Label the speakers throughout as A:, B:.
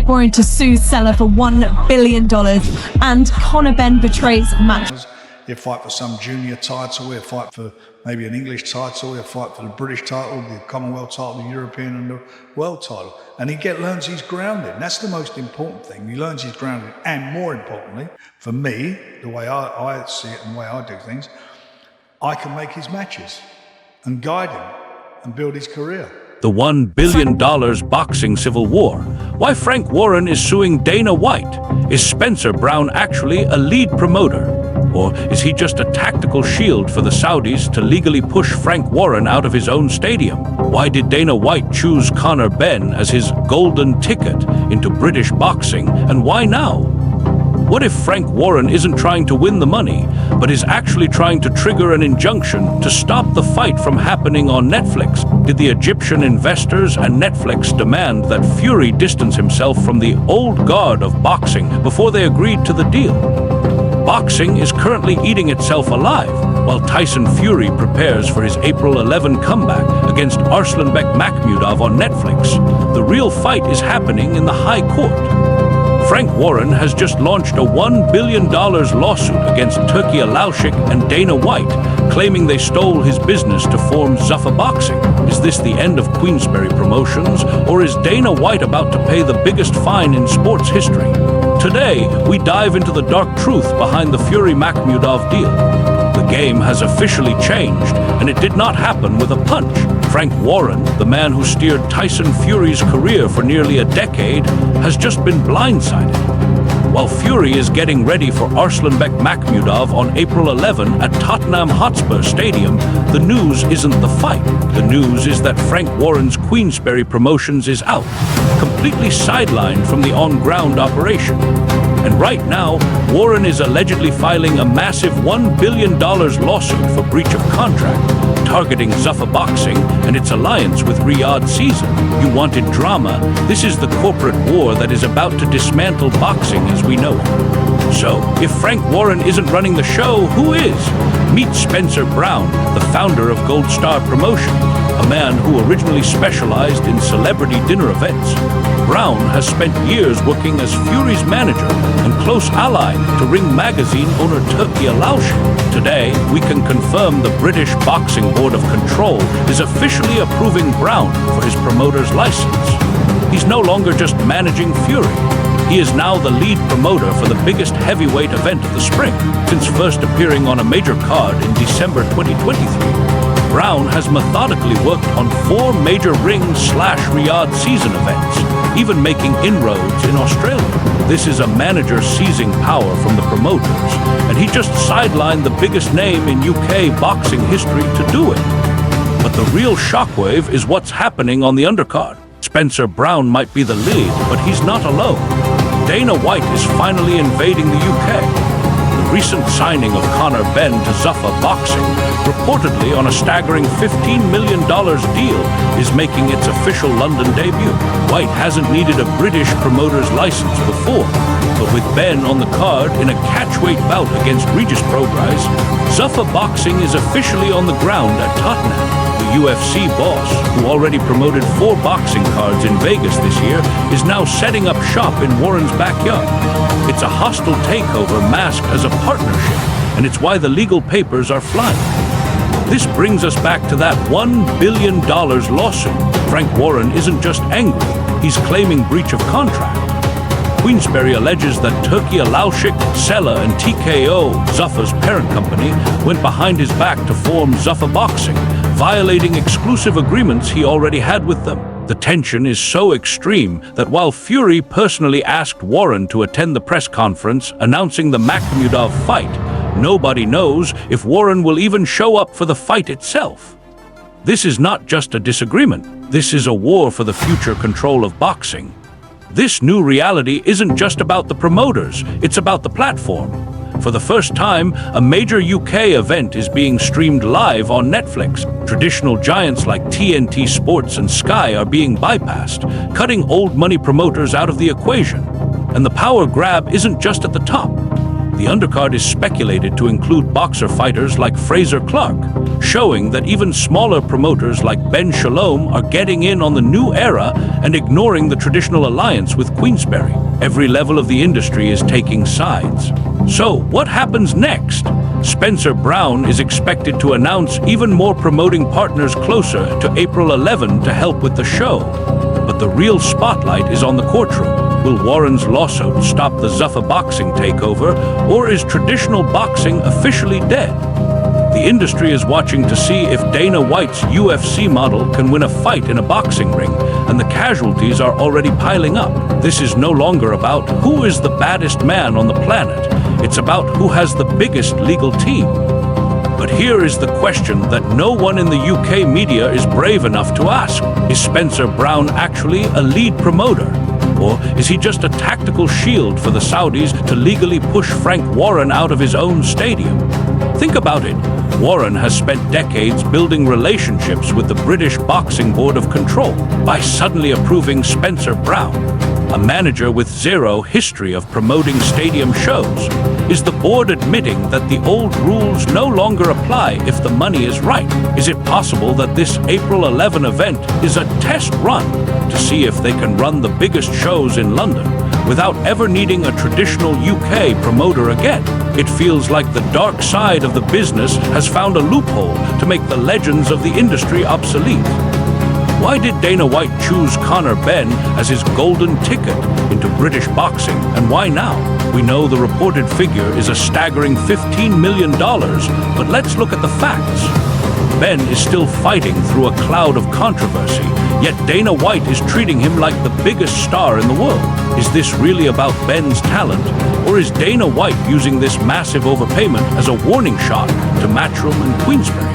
A: Warren to sue seller for $1 billion, and Conor Benn betrays match.
B: He'll fight for some junior title, he'll fight for maybe an English title, he'll fight for the British title, the Commonwealth title, the European and the world title. And he learns his grounding. That's the most important thing. He learns his grounding. And more importantly, for me, the way I see it and the way I do things, I can make his matches and guide him and build his career.
C: The $1 billion boxing civil war. Why Frank Warren is suing Dana White. Is Spencer Brown actually a lead promoter? Or is he just a tactical shield for the Saudis to legally push Frank Warren out of his own stadium? Why did Dana White choose Conor Benn as his golden ticket into British boxing, and why now? What if Frank Warren isn't trying to win the money, but is actually trying to trigger an injunction to stop the fight from happening on Netflix? Did the Egyptian investors and Netflix demand that Fury distance himself from the old guard of boxing before they agreed to the deal? Boxing is currently eating itself alive, while Tyson Fury prepares for his April 11 comeback against Arslanbek Makhmudov on Netflix. The real fight is happening in the High Court. Frank Warren has just launched a $1 billion lawsuit against Turki Alaushik and Dana White, claiming they stole his business to form Zuffa Boxing. Is this the end of Queensberry Promotions, or is Dana White about to pay the biggest fine in sports history? Today, we dive into the dark truth behind the Fury-Makhmudov deal. The game has officially changed, and it did not happen with a punch. Frank Warren, the man who steered Tyson Fury's career for nearly a decade, has just been blindsided. While Fury is getting ready for Arslanbek Makhmudov on April 11 at Tottenham Hotspur Stadium, the news isn't the fight. The news is that Frank Warren's Queensberry Promotions is out, completely sidelined from the on-ground operation. And right now, Warren is allegedly filing a massive $1 billion lawsuit for breach of contract, targeting Zuffa Boxing and its alliance with Riyadh Season. You wanted drama? This is the corporate war that is about to dismantle boxing as we know it. So, if Frank Warren isn't running the show, who is? Meet Spencer Brown, the founder of Gold Star Promotion, a man who originally specialized in celebrity dinner events. Brown has spent years working as Fury's manager and close ally to Ring magazine owner Turki Alaushik. Today, we can confirm the British Boxing Board of Control is officially approving Brown for his promoter's license. He's no longer just managing Fury. He is now the lead promoter for the biggest heavyweight event of the spring, since first appearing on a major card in December 2023. Brown has methodically worked on 4 major Ring/Riyadh Season events, even making inroads in Australia. This is a manager seizing power from the promoters, and he just sidelined the biggest name in UK boxing history to do it. But the real shockwave is what's happening on the undercard. Spencer Brown might be the lead, but he's not alone. Dana White is finally invading the UK. The recent signing of Conor Benn to Zuffa Boxing, reportedly on a staggering $15 million deal, is making its official London debut. White hasn't needed a British promoter's license before, but with Benn on the card in a catchweight bout against Regis Prograis, Zuffa Boxing is officially on the ground at Tottenham. The UFC boss, who already promoted 4 boxing cards in Vegas this year, is now setting up shop in Warren's backyard. It's a hostile takeover masked as a partnership, and it's why the legal papers are flying. This brings us back to that $1 billion lawsuit. Frank Warren isn't just angry, he's claiming breach of contract. Queensberry alleges that Turki Alaushik, Sela and TKO, Zuffa's parent company, went behind his back to form Zuffa Boxing, violating exclusive agreements he already had with them. The tension is so extreme that while Fury personally asked Warren to attend the press conference announcing the Makhmudov fight, nobody knows if Warren will even show up for the fight itself. This is not just a disagreement. This is a war for the future control of boxing. This new reality isn't just about the promoters, it's about the platform. For the first time, a major UK event is being streamed live on Netflix. Traditional giants like TNT Sports and Sky are being bypassed, cutting old money promoters out of the equation. And the power grab isn't just at the top. The undercard is speculated to include boxer fighters like Fraser Clark, showing that even smaller promoters like Ben Shalom are getting in on the new era and ignoring the traditional alliance with Queensberry. Every level of the industry is taking sides. So, what happens next? Spencer Brown is expected to announce even more promoting partners closer to April 11 to help with the show. But the real spotlight is on the courtroom. Will Warren's lawsuit stop the Zuffa boxing takeover, or is traditional boxing officially dead? The industry is watching to see if Dana White's UFC model can win a fight in a boxing ring, and the casualties are already piling up. This is no longer about who is the baddest man on the planet. It's about who has the biggest legal team. But here is the question that no one in the UK media is brave enough to ask. Is Spencer Brown actually a lead promoter? Or is he just a tactical shield for the Saudis to legally push Frank Warren out of his own stadium? Think about it. Warren has spent decades building relationships with the British Boxing Board of Control by suddenly approving Spencer Brown, a manager with zero history of promoting stadium shows. Is the board admitting that the old rules no longer apply if the money is right? Is it possible that this April 11 event is a test run to see if they can run the biggest shows in London without ever needing a traditional UK promoter again? It feels like the dark side of the business has found a loophole to make the legends of the industry obsolete. Why did Dana White choose Conor Benn as his golden ticket into British boxing, and why now? We know the reported figure is a staggering $15 million, but let's look at the facts. Benn is still fighting through a cloud of controversy, yet Dana White is treating him like the biggest star in the world. Is this really about Benn's talent, or is Dana White using this massive overpayment as a warning shot to Matchroom and Queensberry?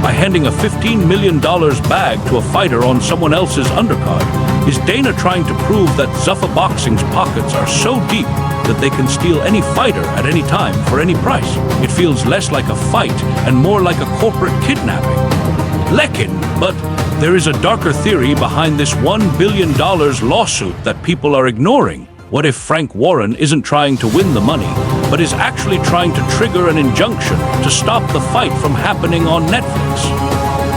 C: By handing a $15 million bag to a fighter on someone else's undercard, is Dana trying to prove that Zuffa Boxing's pockets are so deep that they can steal any fighter at any time for any price? It feels less like a fight and more like a corporate kidnapping. Lekin, but there is a darker theory behind this $1 billion lawsuit that people are ignoring. What if Frank Warren isn't trying to win the money, but is actually trying to trigger an injunction to stop the fight from happening on Netflix?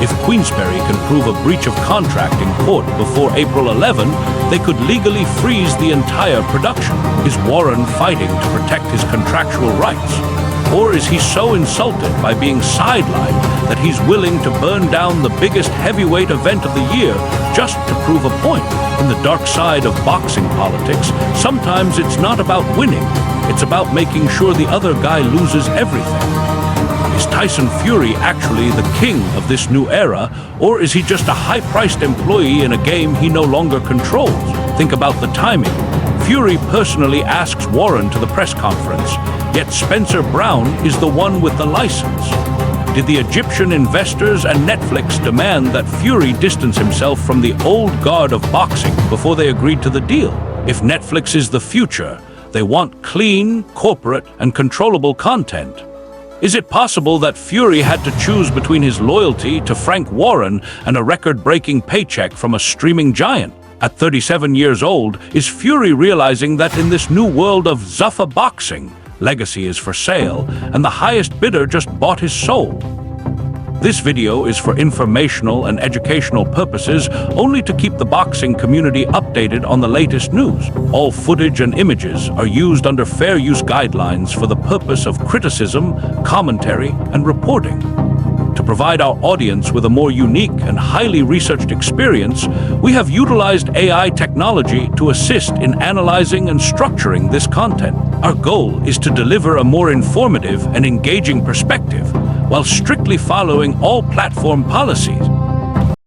C: If Queensberry can prove a breach of contract in court before April 11, they could legally freeze the entire production. Is Warren fighting to protect his contractual rights? Or is he so insulted by being sidelined that he's willing to burn down the biggest heavyweight event of the year just to prove a point? In the dark side of boxing politics, sometimes it's not about winning, it's about making sure the other guy loses everything. Is Tyson Fury actually the king of this new era, or is he just a high-priced employee in a game he no longer controls? Think about the timing. Fury personally asks Warren to the press conference, yet Spencer Brown is the one with the license. Did the Egyptian investors and Netflix demand that Fury distance himself from the old guard of boxing before they agreed to the deal? If Netflix is the future, they want clean, corporate, and controllable content. Is it possible that Fury had to choose between his loyalty to Frank Warren and a record-breaking paycheck from a streaming giant? At 37 years old, is Fury realizing that in this new world of Zuffa boxing, legacy is for sale, and the highest bidder just bought his soul? This video is for informational and educational purposes, only to keep the boxing community updated on the latest news. All footage and images are used under fair use guidelines for the purpose of criticism, commentary, and reporting. To provide our audience with a more unique and highly researched experience, we have utilized AI technology to assist in analyzing and structuring this content. Our goal is to deliver a more informative and engaging perspective, while strictly following all platform policies.